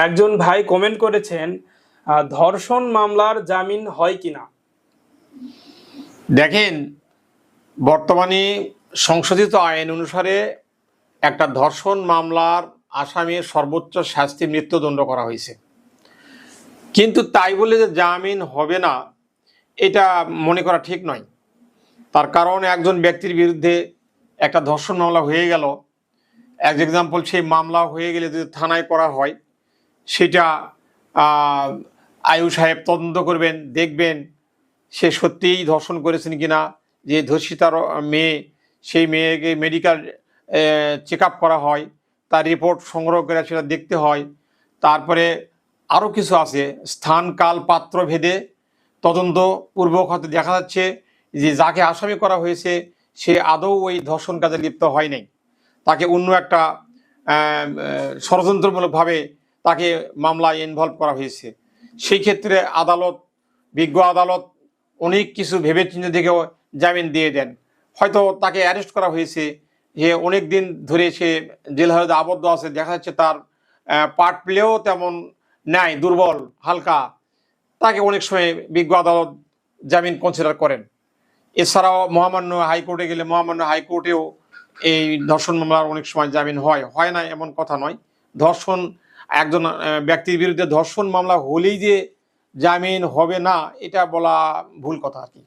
একজন ভাই কমেন্ট করেছেন, ধর্ষণ মামলার জামিন হয় কিনা। দেখেন, বর্তমানে সংশোধিত আইন অনুসারে একটা ধর্ষণ মামলার আসামির সর্বোচ্চ শাস্তি মৃত্যুদণ্ড করা হয়েছে, কিন্তু তাই বলে যে জামিন হবে না এটা মনে করা ঠিক নয়। তার কারণ একজন ব্যক্তির বিরুদ্ধে একটা ধর্ষণ মামলা হয়ে গেল, অ্যাজ এক্সাম্পল সেই মামলা হয়ে গেলে যদি থানায় করা হয়, সেটা আয়ু সাহেব তদন্ত করবেন, দেখবেন সে সত্যিই ধর্ষণ করেছেন কিনা, যে ধর্ষিতার মেয়ে, সেই মেয়েকে মেডিকেল চেক আপ করা হয়, তার রিপোর্ট সংগ্রহ করে সেটা দেখতে হয়। তারপরে আরও কিছু আছে, স্থান কাল পাত্র ভেদে তদন্ত পূর্বক হয়তো দেখা যাচ্ছে যে যাকে আসামি করা হয়েছে সে আদৌ ওই ধর্ষণ কাজে লিপ্ত হয় নাই, তাকে অন্য একটা ষড়যন্ত্রমূলকভাবে তাকে মামলায় ইনভলভ করা হয়েছে। সেই ক্ষেত্রে আদালত, বিজ্ঞ আদালত অনেক কিছু ভেবেচিন্তে দেখেও জামিন দিয়ে দেন। হয়তো তাকে অ্যারেস্ট করা হয়েছে, যে অনেক দিন ধরে সে জেল হাজতে আবদ্ধ আছে, দেখা যাচ্ছে তার পার্ট প্লেও তেমন নাই, দুর্বল হালকা, তাকে অনেক সময় বিজ্ঞ আদালত জামিন কনসিডার করেন। এছাড়াও মহামান্য হাইকোর্টে গেলে মহামান্য হাইকোর্টেও এই ধর্ষণ মামলার অনেক সময় জামিন হয় না এমন কথা নয়। ধর্ষণ, একজন ব্যক্তির বিরুদ্ধে ধর্ষণ মামলা হলেই যে জামিন হবে না এটা বলা ভুল কথা আর কি,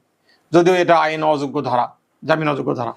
যদিও এটা আইন অযোগ্য ধারা, জামিন অযোগ্য ধারা।